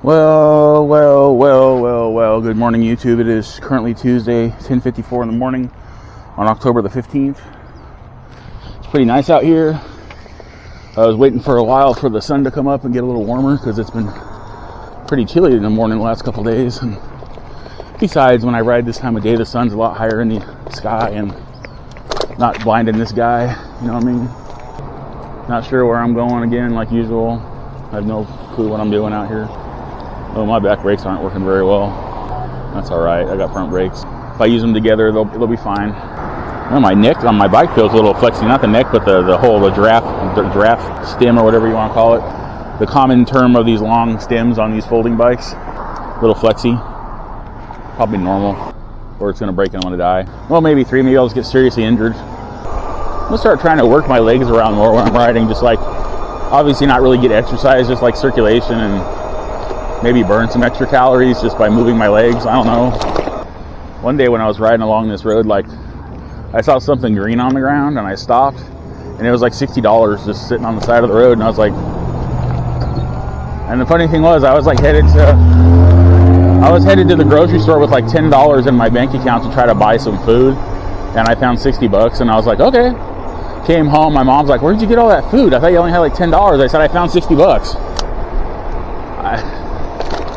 Well, good morning, YouTube. It is currently Tuesday, 10:54 in the morning on October the 15th. It's pretty nice out here. I was waiting for a while for the sun to come up and get a little warmer because it's been pretty chilly in the morning the last couple days. And besides, when I ride this time of day, the sun's a lot higher in the sky and not blinding this guy, you know what I mean? Not sure where I'm going again, like usual. I have no clue what I'm doing out here. Oh, my back brakes aren't working very well. That's all right. I got front brakes. If I use them together, they'll be fine. Well, my neck on my bike feels a little flexy. Not the neck, but the giraffe stem or whatever you want to call it. The common term of these long stems on these folding bikes. A little flexy. Probably normal. Or it's going to break and I'm going to die. Well, maybe three. Maybe I'll just get seriously injured. I'm going to start trying to work my legs around more when I'm riding. Just like, obviously not really get exercise, just like circulation and maybe burn some extra calories just by moving my legs. I don't know. One day when I was riding along this road, like I saw something green on the ground and I stopped and it was like $60 just sitting on the side of the road, and I was like, and the funny thing was I was headed to the grocery store with like $10 in my bank account to try to buy some food, and I found $60 and I was like, okay. Came home, my mom's like, where'd you get all that food? I thought you only had like $10. I said, I found $60.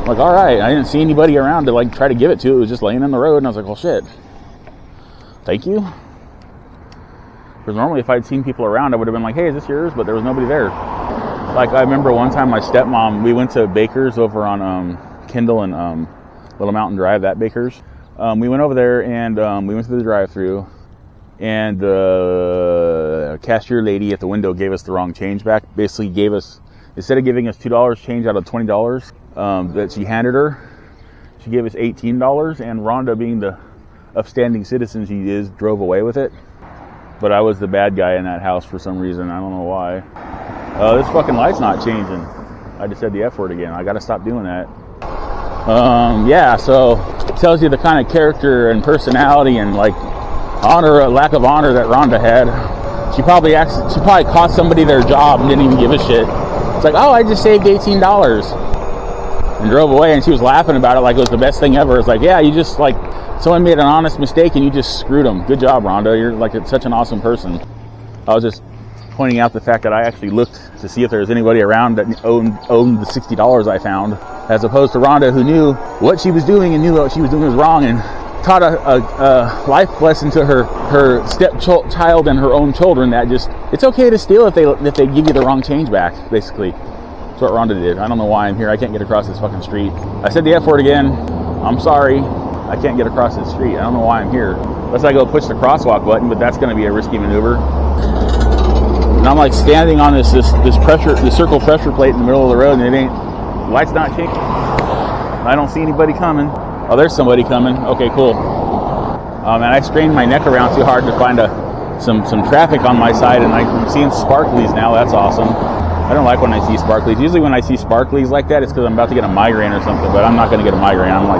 Like, all right, I didn't see anybody around to like try to give it to. It was just laying in the road, and I was like, well, shit. Thank you. Because normally if I'd seen people around, I would have been like, hey, is this yours? But there was nobody there. Like, I remember one time my stepmom, we went to Baker's over on Kendall and Little Mountain Drive, that Baker's. We went over there and we went to the drive-thru, and the cashier lady at the window gave us the wrong change back. Basically gave us, instead of giving us $2 change out of $20 that she handed her, she gave us $18, and Rhonda, being the upstanding citizen she is, drove away with it. But I was the bad guy in that house for some reason. I don't know why. This fucking light's not changing. I just said the F word again. I gotta stop doing that. Yeah, so it tells you the kind of character and personality and like honor, lack of honor that Rhonda had. She probably cost somebody their job and didn't even give a shit. It's like, oh, I just saved $18 and drove away, and she was laughing about it like it was the best thing ever. It's like, yeah, you just like, someone made an honest mistake and you just screwed them. Good job, Rhonda. You're like such an awesome person. I was just pointing out the fact that I actually looked to see if there was anybody around that owned the $60 I found, as opposed to Rhonda, who knew what she was doing and knew what she was doing was wrong, and taught a life lesson to her stepchild and her own children that just, it's okay to steal if they give you the wrong change back, basically. That's what Rhonda did. I don't know why I'm here. I can't get across this fucking street. I said the F word again. I'm sorry. I can't get across this street. I don't know why I'm here. Unless I go push the crosswalk button, but that's going to be a risky maneuver. And I'm like standing on this circle pressure plate in the middle of the road, and the light's not changing. I don't see anybody coming. Oh, there's somebody coming. Okay, cool. And I strained my neck around too hard to find some traffic on my side, and I'm seeing sparklies now. That's awesome. I don't like when I see sparklies. Usually when I see sparklies like that, it's because I'm about to get a migraine or something, but I'm not going to get a migraine. I'm like,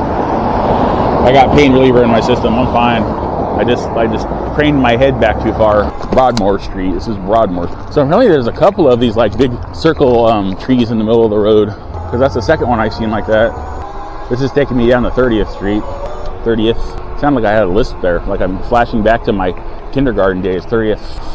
I got pain reliever in my system. I'm fine. I just craned my head back too far. Broadmoor Street. This is Broadmoor. So really there's a couple of these like big circle trees in the middle of the road, because that's the second one I've seen like that. This is taking me down to 30th Street. 30th. Sounded like I had a lisp there. Like I'm flashing back to my kindergarten days. 30th.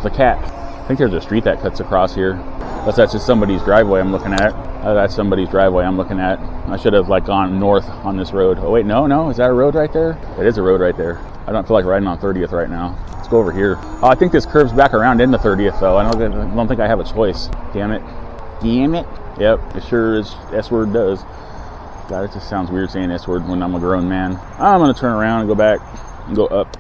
The cat. I think there's a street that cuts across here. Unless that's just somebody's driveway I'm looking at. That's somebody's driveway I'm looking at. I should have like gone north on this road. Oh wait, no. Is that a road right there? It is a road right there. I don't feel like riding on 30th right now. Let's go over here. Oh, I think this curves back around into 30th though. I don't think I have a choice. Damn it. Yep, it sure is. S-word does. God, it just sounds weird saying S-word when I'm a grown man. I'm gonna turn around and go back and go up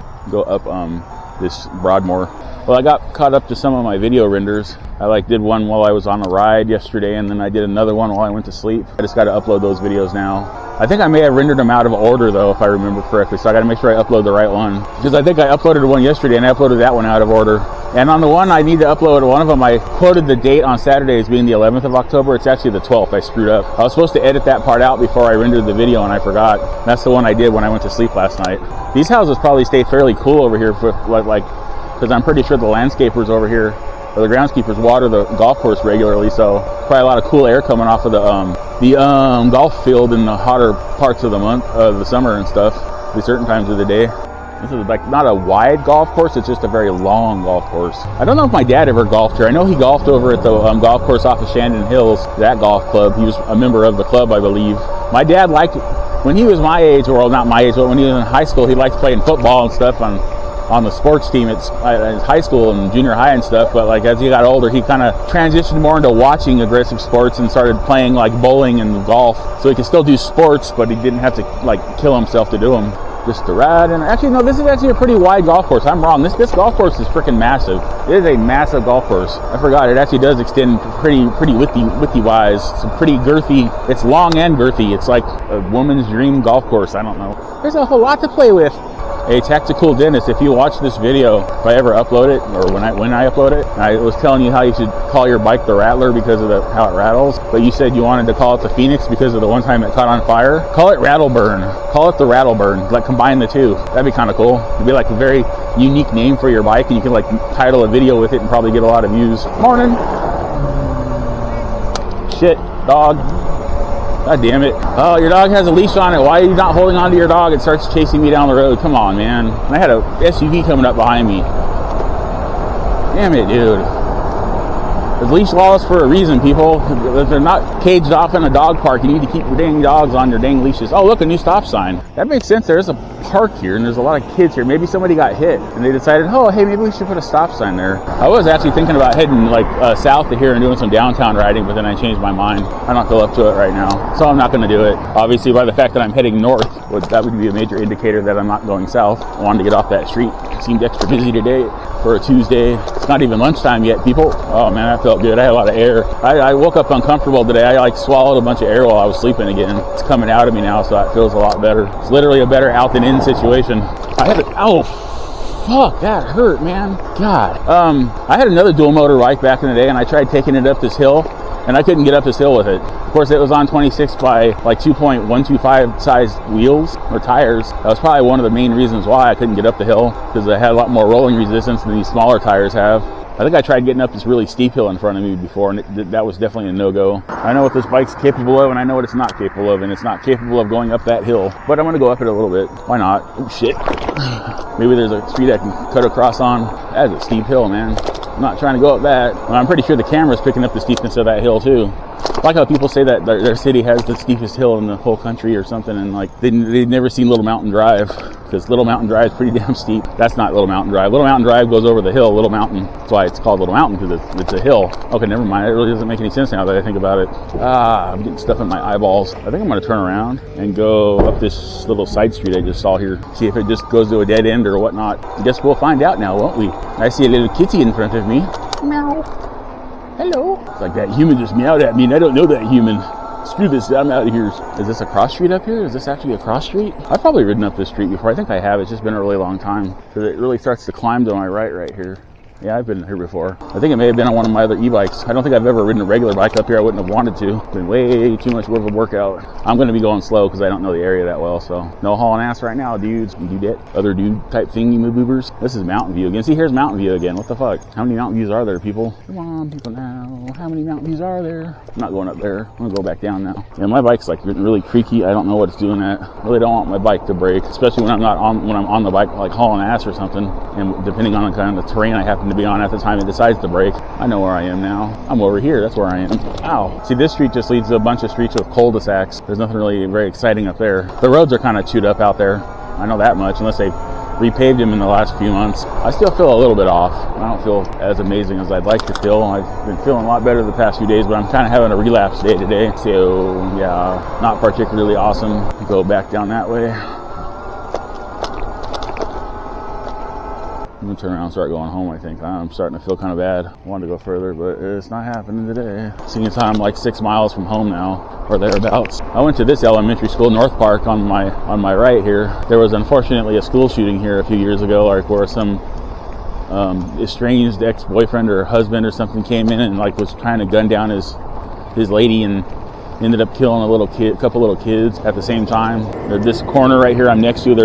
this Broadmoor. Well, I got caught up to some of my video renders. I did one while I was on a ride yesterday, and then I did another one while I went to sleep. I just got to upload those videos now. I think I may have rendered them out of order though, if I remember correctly, so I got to make sure I upload the right one. Because I think I uploaded one yesterday and I uploaded that one out of order. And on the one I need to upload, one of them I quoted the date on Saturday as being the 11th of October. It's actually the 12th. I screwed up. I was supposed to edit that part out before I rendered the video and I forgot. That's the one I did when I went to sleep last night. These houses probably stay fairly cool over here for because I'm pretty sure the landscapers over here or the groundskeepers water the golf course regularly, so probably a lot of cool air coming off of the golf field in the hotter parts of the month, the summer and stuff, at certain times of the day. This is like not a wide golf course, it's just a very long golf course. I don't know if my dad ever golfed here. I know he golfed over at the golf course off of Shandon Hills, that golf club. He was a member of the club, I believe. My dad liked it when he was my age, or not my age, but when he was in high school, he liked playing football and stuff on the sports team at high school and junior high and stuff. But like as he got older, he kind of transitioned more into watching aggressive sports and started playing like bowling and golf, so he could still do sports, but he didn't have to like kill himself to do them. Just to ride. And actually, no, this is actually a pretty wide golf course. I'm wrong. This golf course is freaking massive. It is a massive golf course. I forgot. It actually does extend pretty widthy wise. It's pretty girthy. It's long and girthy. It's like a woman's dream golf course. I don't know. There's a whole lot to play with. Hey, Tactical Dentist, if you watch this video, if I ever upload it, or when I upload it, I was telling you how you should call your bike the Rattler because of how it rattles, but you said you wanted to call it the Phoenix because of the one time it caught on fire. Call it Rattleburn. Call it the Rattleburn. Like combine the two. That'd be kind of cool. It'd be like a very unique name for your bike, and you can like title a video with it and probably get a lot of views. Morning. Shit, dog. God damn it. Oh, your dog has a leash on it. Why are you not holding on to your dog? It starts chasing me down the road. Come on, man. And I had a SUV coming up behind me. Damn it, dude. There's leash laws for a reason, people. If they're not caged off in a dog park, you need to keep your dang dogs on your dang leashes. Oh, look, a new stop sign. That makes sense. There's a park here, and there's a lot of kids here. Maybe somebody got hit, and they decided, oh, hey, maybe we should put a stop sign there. I was actually thinking about heading like south of here and doing some downtown riding, but then I changed my mind. I don't feel up to it right now, so I'm not going to do it. Obviously, by the fact that I'm heading north, that would be a major indicator that I'm not going south. I wanted to get off that street. It seemed extra busy today for a Tuesday. It's not even lunchtime yet, people. Oh, man, that felt good. I had a lot of air. I woke up uncomfortable today. I like swallowed a bunch of air while I was sleeping again. It's coming out of me now, so that feels a lot better. It's literally a better out than in situation. Oh, fuck, that hurt, man. God. I had another dual motor bike back in the day, and I tried taking it up this hill, and I couldn't get up this hill with it. Of course, it was on 26 by like 2.125 size wheels or tires. That was probably one of the main reasons why I couldn't get up the hill, because I had a lot more rolling resistance than these smaller tires have. I think I tried getting up this really steep hill in front of me before, and that was definitely a no-go. I know what this bike's capable of, and I know what it's not capable of, and it's not capable of going up that hill. But I'm going to go up it a little bit. Why not? Oh, shit. Maybe there's a street I can cut across on. That is a steep hill, man. I'm not trying to go up that. Well, I'm pretty sure the camera's picking up the steepness of that hill, too. I like how people say that their city has the steepest hill in the whole country or something, and like they've never seen Little Mountain Drive, because Little Mountain Drive is pretty damn steep. That's not Little Mountain Drive. Little Mountain Drive goes over the hill, Little Mountain. That's why it's called Little Mountain, because it's a hill. Okay, never mind. It really doesn't make any sense now that I think about it. I'm getting stuff in my eyeballs. I think I'm going to turn around and go up this little side street I just saw here. See if it just goes to a dead end or whatnot. I guess we'll find out now, won't we? I see a little kitty in front of me. Meow. Hello. It's like that human just meowed at me, and I don't know that human. Screw this, I'm out of here. Is this a cross street up here? Is this actually a cross street? I've probably ridden up this street before. I think I have. It's just been a really long time, because it really starts to climb to my right here. Yeah, I've been here before. I think it may have been on one of my other e-bikes. I don't think I've ever ridden a regular bike up here. I wouldn't have wanted to. It's been way too much of a workout. I'm going to be going slow because I don't know the area that well. So no hauling ass right now, dudes. Dudette. Other dude type thingy boobers. This is Mountain View again. See, here's Mountain View again. What the fuck? How many Mountain Views are there, people? Come on, people now. How many Mountain Views are there? I'm not going up there. I'm going to go back down now. Yeah, my bike's like really creaky. I don't know what it's doing at. I really don't want my bike to break, especially when I'm on the bike like hauling ass or something. And depending on the kind of the terrain I happen to be on at the time, decides to break. I know where I am now. I'm over here. That's where I am. Ow. See, this street just leads to a bunch of streets with cul-de-sacs. There's nothing really very exciting up there. The roads are kind of chewed up out there. I know that much, unless they've repaved them in the last few months. I still feel a little bit off. I don't feel as amazing as I'd like to feel. I've been feeling a lot better the past few days, but I'm kind of having a relapse day today. So, yeah, not particularly awesome. Go back down that way. I'm gonna turn around and start going home, I think. I'm starting to feel kind of bad. I wanted to go further, but it's not happening today. Seeing as I'm like 6 miles from home now, or thereabouts. I went to this elementary school, North Park, on my right here. There was unfortunately a school shooting here a few years ago, like where some estranged ex-boyfriend or husband or something came in and like was trying to gun down his lady and ended up killing a couple little kids at the same time. This corner right here I'm next to, there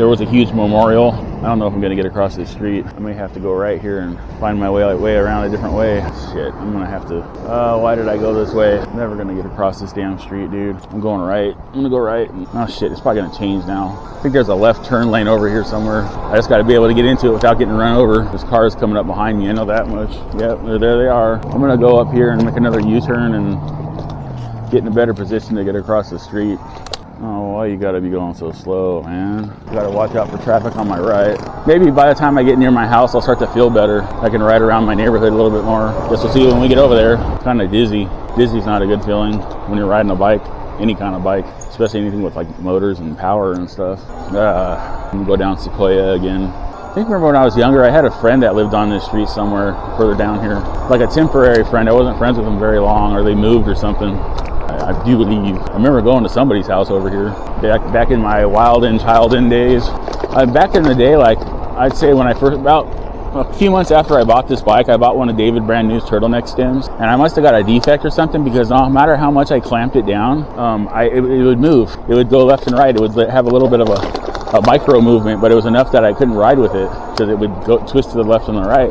was a huge memorial I don't know if I'm gonna get across this street. I may have to go right here and find my way around a different way. Shit, I'm gonna have to, why did I go this way? I'm never gonna get across this damn street, dude. I'm going right. I'm gonna go right. Oh shit, it's probably gonna change now. I think there's a left turn lane over here somewhere. I just gotta be able to get into it without getting run over. This car is coming up behind me, I know that much. Yep, there they are. I'm gonna go up here and make another U-turn and get in a better position to get across the street. Oh, why you gotta be going so slow, man? You gotta watch out for traffic on my right. Maybe by the time I get near my house, I'll start to feel better. I can ride around my neighborhood a little bit more. Guess we'll see when we get over there. Kind of dizzy. Dizzy's not a good feeling when you're riding a bike, any kind of bike, especially anything with like motors and power and stuff. I'm gonna go down Sequoia again. I think remember when I was younger, I had a friend that lived on this street somewhere further down here. Like a temporary friend. I wasn't friends with him very long, or they moved or something. I do believe. I remember going to somebody's house over here back in my wild and child in days. Back in the day, like I'd say when I first, about a few months after I bought this bike, I bought one of David Brand New's turtleneck stems, and I must have got a defect or something, because no matter how much I clamped it down, it would move. It would go left and right. It would have a little bit of a micro movement, but it was enough that I couldn't ride with it because it would go twist to the left and the right.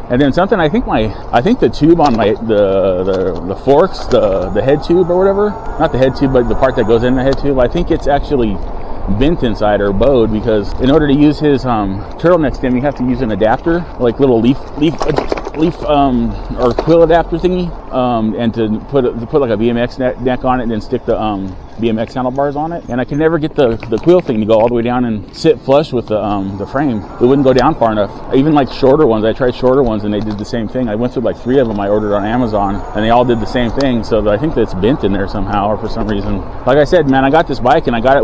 And then something, I think the tube on the forks, the head tube or whatever, not the head tube, but the part that goes in the head tube, I think it's actually bent inside or bowed, because in order to use his turtleneck stem, you have to use an adapter, like little leaf or quill adapter thingy, and to put like a BMX neck on it, and then stick the BMX handlebars on it. And I could never get the quill thing to go all the way down and sit flush with the frame. It wouldn't go down far enough. Even like shorter ones, I tried shorter ones and they did the same thing. I went through like 3 of them I ordered on Amazon, and they all did the same thing. So I think that's bent in there somehow, or for some reason. Like I said, man, I got this bike and I got it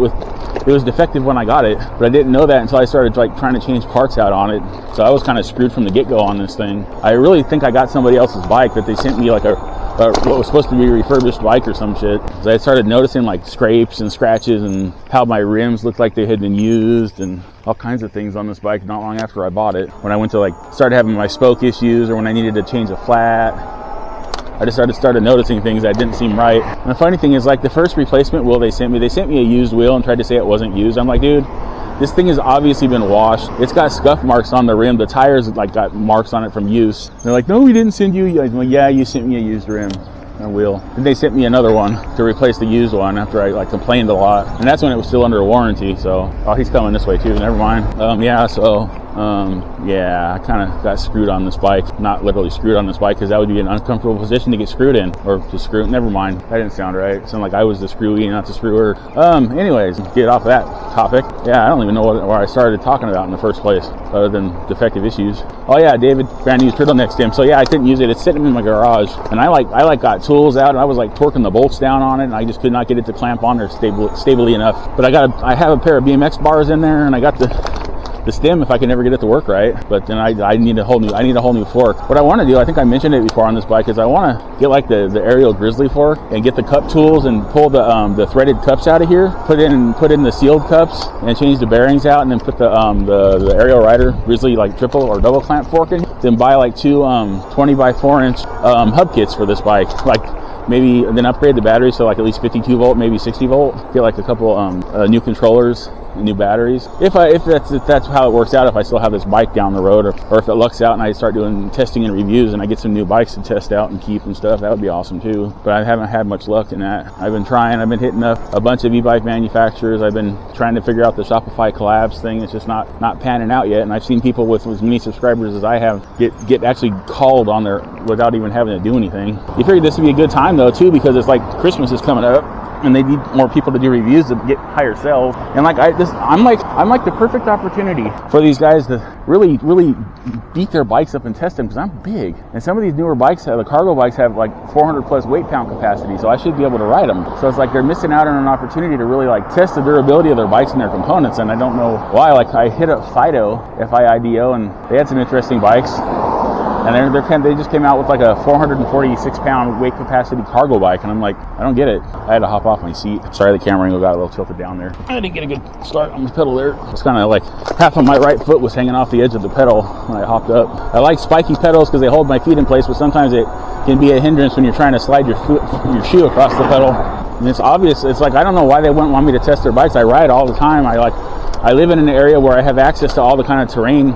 it was defective when I got it, but I didn't know that until I started like trying to change parts out on it. So I was kind of screwed from the get-go on this thing. I really think I got somebody else's bike, that they sent me like what was supposed to be a refurbished bike or some shit. So I started noticing like scrapes and scratches and how my rims looked like they had been used and all kinds of things on this bike not long after I bought it. When I went to like start having my spoke issues, or when I needed to change a flat, I just started noticing things that didn't seem right. And the funny thing is, like the first replacement wheel they sent me a used wheel and tried to say it wasn't used. I'm like, dude, this thing has obviously been washed. It's got scuff marks on the rim. The tires like got marks on it from use. They're like, no, we didn't send you. Well, yeah, you sent me a used rim and wheel. And they sent me another one to replace the used one after I like complained a lot. And that's when it was still under a warranty. So, oh, he's coming this way too. Never mind. Yeah, I kind of got screwed on this bike. Not literally screwed on this bike, because that would be an uncomfortable position to get screwed in, or to screw. Never mind. That didn't sound right. It sounded like I was the screwy, not the screwer. Anyways, get off of that topic. Yeah, I don't even know where I started talking about in the first place, other than defective issues. Oh yeah, David Brand New's turtleneck stem. So yeah, I couldn't use it. It's sitting in my garage, and I got tools out, and I was like torquing the bolts down on it, and I just could not get it to clamp on there stably enough. But I have a pair of BMX bars in there, and I got the stem if I can never get it to work right. But then I need a whole new fork. What I want to do, I think I mentioned it before on this bike, is I want to get like the Ariel Grizzly fork and get the cup tools and pull the threaded cups out of here, put in the sealed cups and change the bearings out, and then put the Ariel Rider Grizzly like triple or double clamp fork in. Then buy like 2 20 by 4 inch hub kits for this bike, like maybe, and then upgrade the battery so like at least 52 volt, maybe 60 volt. Get like a couple new controllers, new batteries. If that's how it works out, if I still have this bike down the road, or if it lucks out and I start doing testing and reviews and I get some new bikes to test out and keep and stuff, that would be awesome too. But I haven't had much luck in that. I've been hitting up a bunch of e-bike manufacturers. I've been trying to figure out the Shopify collabs thing. It's just not panning out yet. And I've seen people with as many subscribers as I have get actually called on there without even having to do anything. You figure this would be a good time though too, because it's like Christmas is coming up, and they need more people to do reviews to get higher sales. And like I'm like the perfect opportunity for these guys to really beat their bikes up and test them, because I'm big, and some of these newer bikes, the cargo bikes, have like 400 plus weight pound capacity, so I should be able to ride them. So it's like they're missing out on an opportunity to really like test the durability of their bikes and their components, and I don't know why. Like I hit up Fiido, Fiido, and they had some interesting bikes. And they just came out with like a 446 pound weight capacity cargo bike, and I'm like, I don't get it. I had to hop off my seat. Sorry, the camera angle got a little tilted down there. I didn't get a good start on the pedal there. It's kind of like half of my right foot was hanging off the edge of the pedal when I hopped up. I like spiky pedals because they hold my feet in place, but sometimes it can be a hindrance when you're trying to slide your shoe across the pedal. And it's obvious. It's like, I don't know why they wouldn't want me to test their bikes. I ride all the time. I like I live in an area where I have access to all the kind of terrain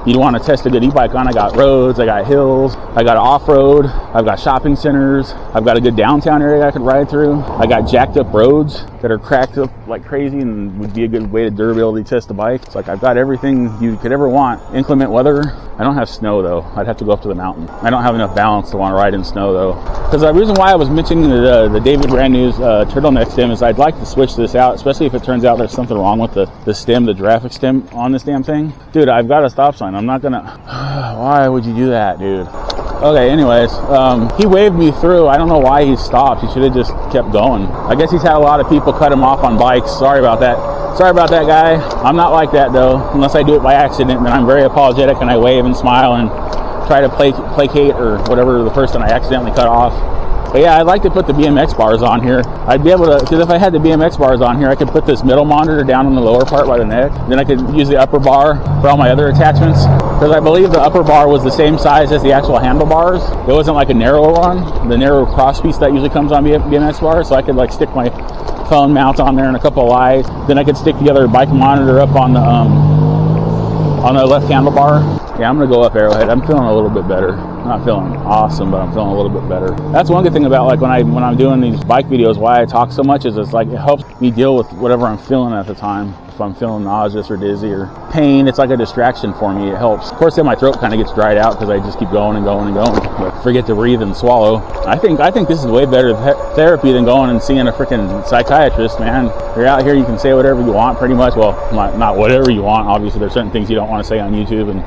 you'd want to test a good e-bike on. I got roads, I got hills, I got off-road, I've got shopping centers, I've got a good downtown area I could ride through. I got jacked up roads that are cracked up like crazy and would be a good way to durability test a bike. It's like I've got everything you could ever want. Inclement weather. I don't have snow though. I'd have to go up to the mountain. I don't have enough balance to want to ride in snow though. Because the reason why I was mentioning the David Brand New's turtleneck stem is I'd like to switch this out, especially if it turns out there's something wrong with the stem, the giraffic stem on this damn thing. Dude, I've got a stop sign. I'm not gonna... Why would you do that, dude? Okay, anyways, he waved me through. I don't know why he stopped. He should have just kept going. I guess he's had a lot of people cut him off on bikes. Sorry about that. Sorry about that, guy. I'm not like that, though. Unless I do it by accident, then I'm very apologetic and I wave and smile and try to placate or whatever the person I accidentally cut off. But yeah, I'd like to put the BMX bars on here. I'd be able to, because if I had the BMX bars on here, I could put this middle monitor down on the lower part by the neck. Then I could use the upper bar for all my other attachments. Because I believe the upper bar was the same size as the actual handlebars. It wasn't like a narrow one, the narrow cross piece that usually comes on BMX bars. So I could like stick my phone mount on there and a couple of lights. Then I could stick the other bike monitor up on the left handlebar. Yeah, I'm gonna go up Arrowhead. I'm feeling a little bit better. I'm not feeling awesome, but I'm feeling a little bit better. That's one good thing about like when I'm doing these bike videos, why I talk so much is it's like it helps me deal with whatever I'm feeling at the time. If I'm feeling nauseous or dizzy or pain, it's like a distraction for me. It helps. Of course, then my throat kind of gets dried out because I just keep going and going and going. But forget to breathe and swallow. I think this is way better therapy than going and seeing a freaking psychiatrist, man. You're out here, you can say whatever you want pretty much. Well, not whatever you want. Obviously, there's certain things you don't want to say on YouTube and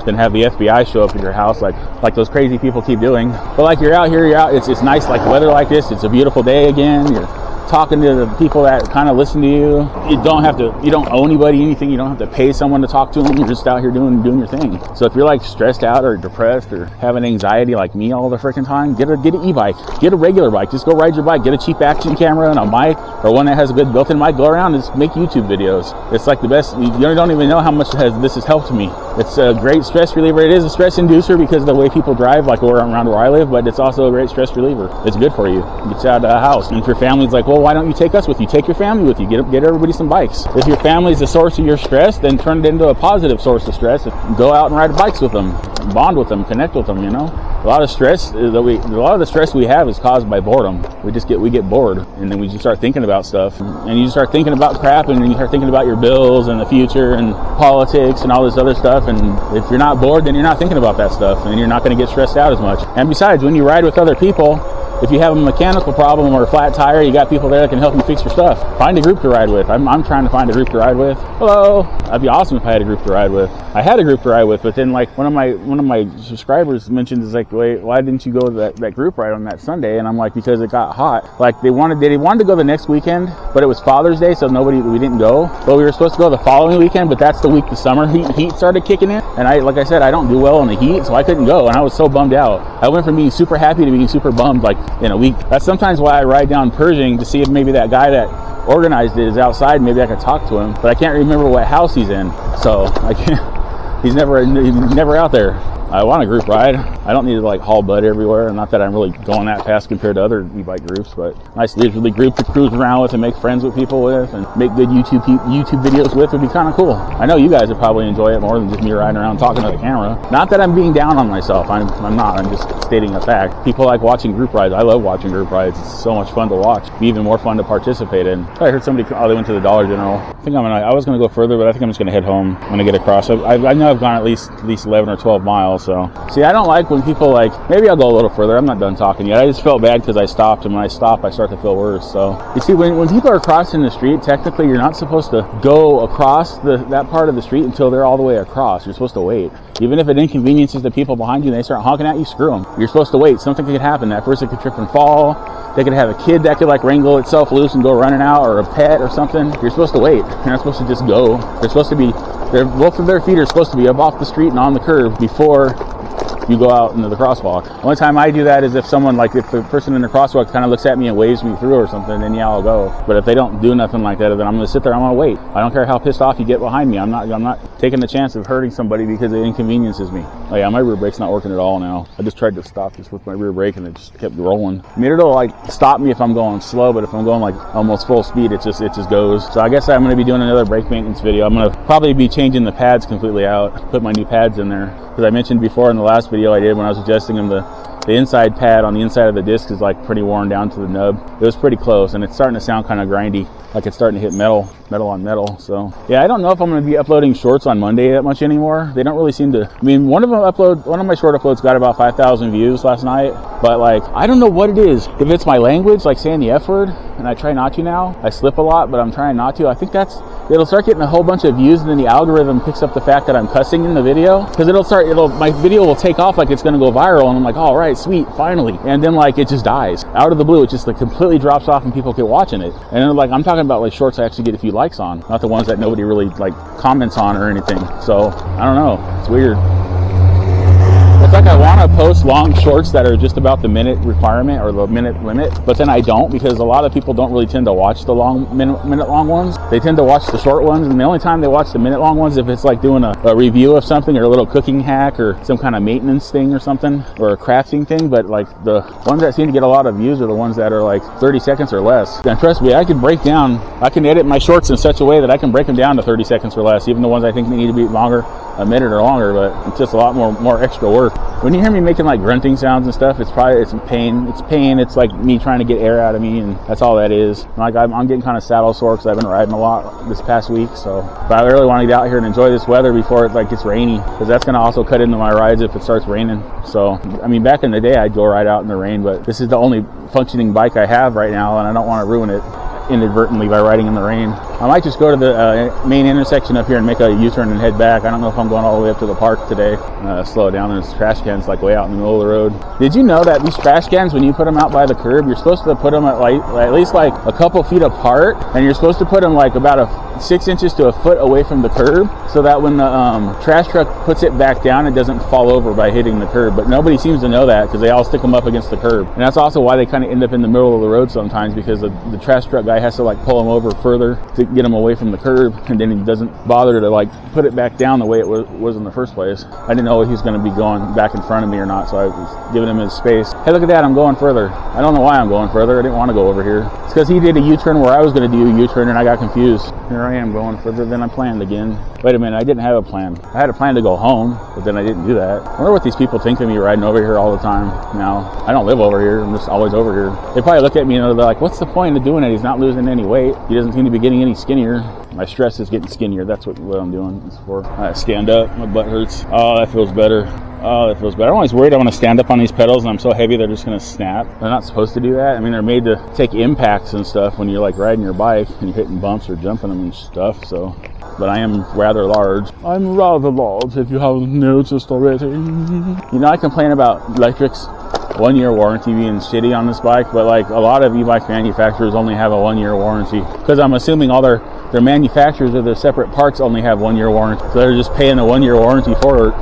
then have the FBI show up at your house like those crazy people keep doing. But like you're out here, it's nice like weather like this. It's a beautiful day again. You're talking to the people that kind of listen to you. You don't owe anybody anything. You don't have to pay someone to talk to them. You're just out here doing your thing. So if you're like stressed out or depressed or having anxiety like me all the freaking time, get an e-bike. Get a regular bike. Just go ride your bike. Get a cheap action camera and a mic or one that has a good built-in mic. Go around and just make YouTube videos. It's like the best. You don't even know how much this has helped me. It's a great stress reliever. It is a stress inducer because of the way people drive, like around where I live, but it's also a great stress reliever. It's good for you. It gets you out of the house. And if your family's like, well, why don't you take us with you? Take your family with you. Get everybody some bikes. If your family's the source of your stress, then turn it into a positive source of stress. Go out and ride bikes with them, bond with them, connect with them. You know, a lot of the stress we have is caused by boredom. We get bored, and then we just start thinking about stuff, and you just start thinking about crap, and then you start thinking about your bills and the future and politics and all this other stuff. And if you're not bored, then you're not thinking about that stuff, and you're not going to get stressed out as much. And besides, when you ride with other people, if you have a mechanical problem or a flat tire, you got people there that can help you fix your stuff. Find a group to ride with. I'm trying to find a group to ride with. Hello. That'd be awesome if I had a group to ride with. I had a group to ride with, but then like one of my subscribers mentioned is like, wait, why didn't you go to that group ride on that Sunday? And I'm like, because it got hot. Like they wanted to go the next weekend, but it was Father's Day, so we didn't go. But we were supposed to go the following weekend, but that's the week the summer heat started kicking in. And like I said, I don't do well in the heat, so I couldn't go, and I was so bummed out. I went from being super happy to being super bummed like in a week. That's sometimes why I ride down Pershing to see if maybe that guy that organized it is outside. Maybe I could talk to him, but I can't remember what house he's in, so I can't. He's never out there. I want a group ride. I don't need to like haul butt everywhere. Not that I'm really going that fast compared to other e-bike groups, but nice leisurely group to cruise around with and make friends with people with and make good YouTube videos with would be kind of cool. I know you guys would probably enjoy it more than just me riding around talking to the camera. Not that I'm being down on myself. I'm not. I'm just stating a fact. People like watching group rides. I love watching group rides. It's so much fun to watch. It'd be even more fun to participate in. I heard somebody, they went to the Dollar General. I was going to go further, but I think I'm just going to head home when I get across. I know I've gone at least 11 or 12 miles, so. See, I don't like when people like, maybe I'll go a little further. I'm not done talking yet. I just felt bad because I stopped, and when I stop, I start to feel worse. So, you see, when people are crossing the street, technically you're not supposed to go across that part of the street until they're all the way across. You're supposed to wait. Even if it inconveniences the people behind you and they start honking at you, screw them. You're supposed to wait. Something could happen. That person could trip and fall. They could have a kid that could like wrangle itself loose and go running out, or a pet or something. You're supposed to wait. You're not supposed to just go. They're supposed to be, both of their feet are supposed to be up off the street and on the curb before you go out into the crosswalk. The only time I do that is if someone, like if the person in the crosswalk kind of looks at me and waves me through or something, then yeah, I'll go. But if they don't do nothing like that, then I'm gonna sit there, I'm gonna wait. I don't care how pissed off you get behind me. I'm not taking the chance of hurting somebody because it inconveniences me. Oh yeah, my rear brake's not working at all now. I just tried to stop this with my rear brake and it just kept rolling. I mean, it'll like stop me if I'm going slow, but if I'm going like almost full speed, it just goes. So I guess I'm gonna be doing another brake maintenance video. I'm gonna probably be changing the pads completely out, put my new pads in there. Because I mentioned before in the last video I did when I was adjusting them, the inside pad on the inside of the disc is like pretty worn down to the nub. It was pretty close and it's starting to sound kind of grindy, like it's starting to hit metal on metal. So yeah, I don't know if I'm going to be uploading shorts on Monday that much anymore. They don't really seem to, I mean, one of my short uploads got about 5,000 views last night, but like, I don't know what it is. If it's my language, like saying the F word, and I try not to now. I slip a lot, but I'm trying not to. I think it'll start getting a whole bunch of views and then the algorithm picks up the fact that I'm cussing in the video. Because my video will take off like it's going to go viral and I'm like, all right, sweet, finally. And then like, it just dies. Out of the blue, it just like completely drops off and people keep watching it. And then like, I'm talking about like shorts I actually get a few likes on, not the ones that nobody really like comments on or anything. So I don't know, it's weird. It's like I want to post long shorts that are just about the minute requirement or the minute limit, but then I don't, because a lot of people don't really tend to watch the minute long ones. They tend to watch the short ones, and the only time they watch the minute long ones if it's like doing a review of something or a little cooking hack or some kind of maintenance thing or something, or a crafting thing. But like the ones that seem to get a lot of views are the ones that are like 30 seconds or less. And trust me, I can edit my shorts in such a way that I can break them down to 30 seconds or less, even the ones I think they need to be longer, a minute or longer, but it's just a lot more extra work. When you hear me making like grunting sounds and stuff, it's pain. It's like me trying to get air out of me, and that's all that is. Like I'm getting kind of saddle sore because I've been riding a lot this past week. So, but I really want to get out here and enjoy this weather before it like gets rainy, because that's going to also cut into my rides if it starts raining. So, I mean, back in the day I'd go ride out in the rain, but this is the only functioning bike I have right now, and I don't want to ruin it inadvertently by riding in the rain. I might just go to the main intersection up here and make a U-turn and head back. I don't know if I'm going all the way up to the park today. Slow it down. There's trash cans like way out in the middle of the road. Did you know that these trash cans, when you put them out by the curb, you're supposed to put them at least like a couple feet apart, and you're supposed to put them like about 6 inches to a foot away from the curb, so that when the trash truck puts it back down, it doesn't fall over by hitting the curb. But nobody seems to know that, because they all stick them up against the curb. And that's also why they kind of end up in the middle of the road sometimes, because the trash truck guy has to like pull them over further to get them away from the curb, and then he doesn't bother to like put it back down the way it was in the first place. I didn't know he was going to be going back in front of me or not, so I was giving him his space. Hey, look at that, I'm going further. I don't know why I'm going further. I didn't want to go over here. It's because he did a U-turn where I was going to do a U-turn, and I got confused. Here I am going further than I planned again. Wait a minute, I didn't have a plan. I had a plan to go home, but then I didn't do that. I wonder what these people think of me riding over here all the time now. I don't live over here. I'm just always over here. They probably look at me and they're like, what's the point of doing it? He's not losing any weight. He doesn't seem to be getting any skinnier. My stress is getting skinnier. That's what I'm doing this for. I stand up. My butt hurts. Oh, that feels better. Oh, that feels better. I'm always worried I want to stand up on these pedals and I'm so heavy they're just going to snap. They're not supposed to do that. I mean, they're made to take impacts and stuff when you're like riding your bike and you're hitting bumps or jumping them and stuff. So, but I am rather large. I'm rather large, if you haven't noticed already. You know, I complain about electrics 1 year warranty being shitty on this bike, but like a lot of e-bike manufacturers only have a 1 year warranty, because I'm assuming all their manufacturers of the separate parts only have 1 year warranty, so they're just paying a 1 year warranty forward.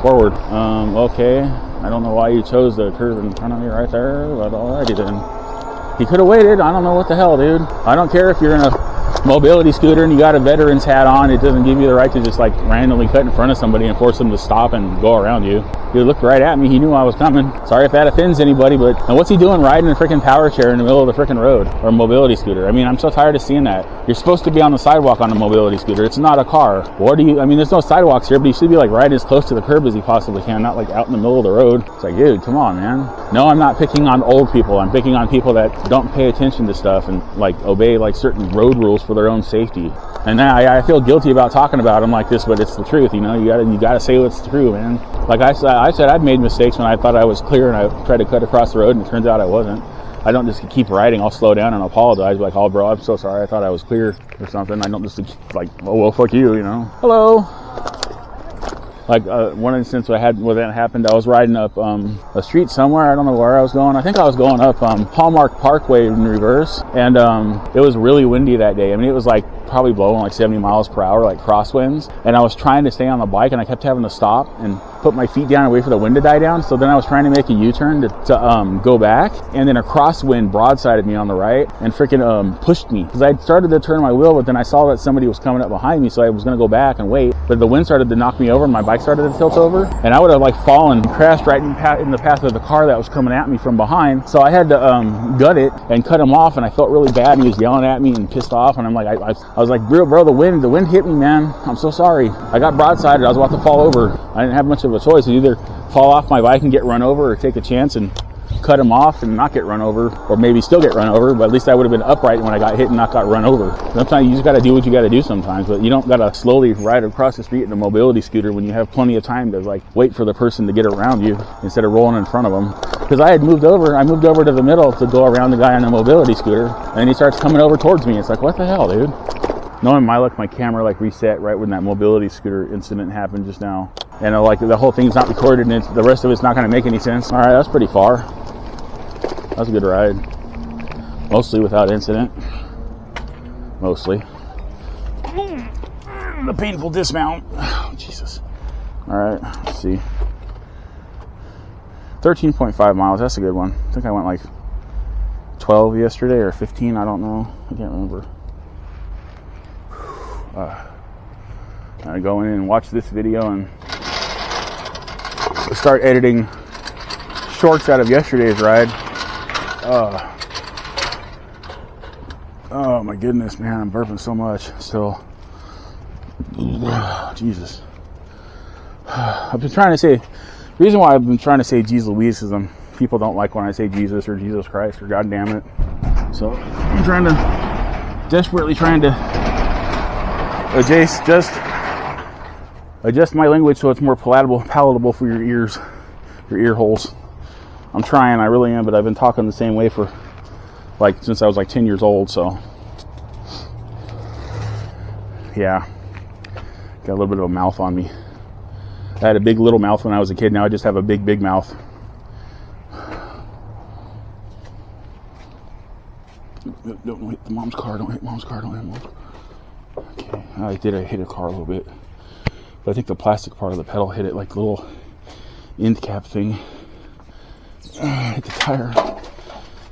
Okay, I don't know why you chose the curve in front of me right there, but alrighty then. He could have waited. I don't know what the hell, dude. I don't care if you're in a mobility scooter and you got a veteran's hat on. It doesn't give you the right to just like randomly cut in front of somebody and force them to stop and go around you. He looked right at me. He knew I was coming. Sorry if that offends anybody, but and what's he doing riding a freaking power chair in the middle of the freaking road, or a mobility scooter? I mean, I'm so tired of seeing that. You're supposed to be on the sidewalk on a mobility scooter. It's not a car. What do you? I mean, there's no sidewalks here, but you should be like riding as close to the curb as you possibly can, not like out in the middle of the road. It's like, dude, come on, man. No, I'm not picking on old people. I'm picking on people that don't pay attention to stuff and like obey like certain road rules for their own safety. And I feel guilty about talking about them like this, but it's the truth. You know, you gotta say what's true, man. Like I said, I've made mistakes when I thought I was clear and I tried to cut across the road and it turns out I wasn't. I don't just keep riding. I'll slow down and apologize, like, oh bro, I'm so sorry, I thought I was clear or something. I don't just like, oh well, fuck you, you know. Hello. Like one instance where that happened, I was riding up a street somewhere. I don't know where I was going. I think I was going up Hallmark Parkway in reverse, and it was really windy that day. I mean, it was like probably blowing like 70 miles per hour, like crosswinds. And I was trying to stay on the bike, and I kept having to stop and put my feet down and wait for the wind to die down. So then I was trying to make a U-turn to go back, and then a crosswind broadsided me on the right and freaking pushed me, because I started to turn my wheel, but then I saw that somebody was coming up behind me, so I was going to go back and wait, but the wind started to knock me over and my bike started to tilt over, and I would have like fallen, crashed right in the path of the car that was coming at me from behind. So I had to gut it and cut him off, and I felt really bad, and he was yelling at me and pissed off, and I'm like, I was like, bro, the wind hit me, man. I'm so sorry. I got broadsided. I was about to fall over. I didn't have much of a choice. I'd either fall off my bike and get run over, or take a chance and cut him off and not get run over, or maybe still get run over, but at least I would have been upright when I got hit and not got run over. Sometimes you just got to do what you got to do sometimes, but you don't got to slowly ride across the street in a mobility scooter when you have plenty of time to like wait for the person to get around you instead of rolling in front of them. Because I moved over to the middle to go around the guy on the mobility scooter, and he starts coming over towards me. It's like, what the hell, dude? Knowing my luck, my camera like reset right when that mobility scooter incident happened just now. And like the whole thing's not recorded, and the rest of it's not going to make any sense. All right, that's pretty far. That was a good ride. Mostly without incident. Mostly. The painful dismount. Oh, Jesus. All right, let's see. 13.5 miles, that's a good one. I think I went like 12 yesterday or 15, I don't know. I can't remember. I go in and watch this video and start editing shorts out of yesterday's ride. Oh my goodness, man, I'm burping so much still. Jesus. I've been trying to say, the reason why I've been trying to say Jesus Louise is people don't like when I say Jesus or Jesus Christ or God damn it. So I'm desperately trying to adjust my language so it's more palatable for your ears, your ear holes. I'm trying, I really am, but I've been talking the same way for like since I was like 10 years old, so yeah, got a little bit of a mouth on me. I had a big little mouth when I was a kid. Now I just have a big mouth. Don't hit the mom's car. Don't hit mom's car. Don't hit mom's car. Okay, I hit a car a little bit, but I think the plastic part of the pedal hit it, like the little end cap thing. Hit the tire.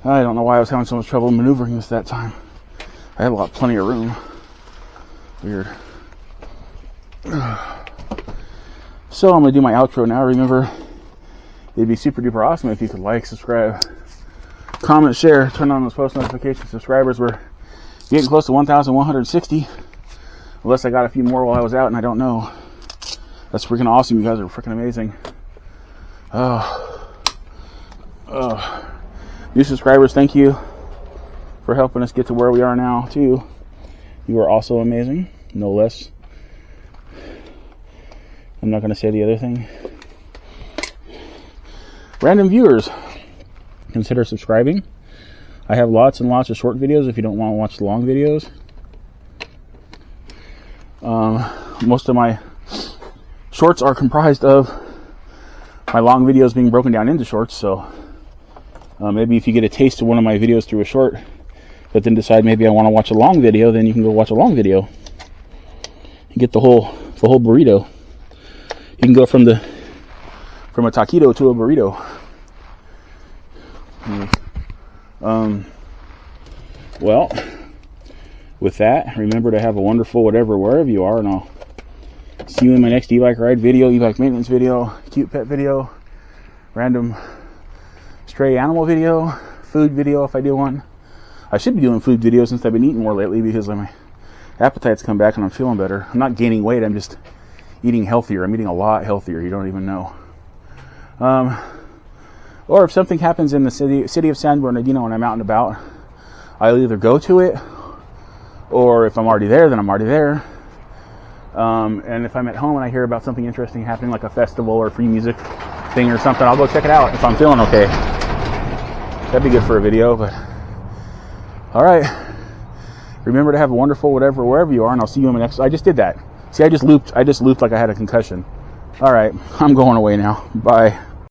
I don't know why I was having so much trouble maneuvering this that time. I had plenty of room. Weird. So I'm going to do my outro now. Remember, it'd be super duper awesome if you could like, subscribe, comment, share, turn on those post notifications. Subscribers, we're getting close to 1,160. Unless I got a few more while I was out and I don't know. That's freaking awesome. You guys are freaking amazing. New subscribers, thank you for helping us get to where we are now too. You are also amazing, no less. I'm not going to say the other thing. Random viewers, consider subscribing. I have lots and lots of short videos if you don't want to watch the long videos. Most of my shorts are comprised of my long videos being broken down into shorts, so maybe if you get a taste of one of my videos through a short, but then decide maybe I want to watch a long video, then you can go watch a long video. You get the whole burrito. You can go from a taquito to a burrito. Well, with that, remember to have a wonderful whatever wherever you are, and I'll see you in my next e-bike ride video, e-bike maintenance video, cute pet video, random stray animal video, food video if I do one. I should be doing food videos since I've been eating more lately because my appetite's come back and I'm feeling better. I'm not gaining weight, I'm just eating healthier. I'm eating a lot healthier, you don't even know. Or if something happens in the city of San Bernardino and I'm out and about, I'll either go to it, or if I'm already there, then I'm already there. And if I'm at home and I hear about something interesting happening, like a festival or a free music thing or something, I'll go check it out if I'm feeling okay. That'd be good for a video, but all right. Remember to have a wonderful whatever wherever you are, and I'll see you in my next. I just did that. See, I just looped like I had a concussion. All right, I'm going away now. Bye.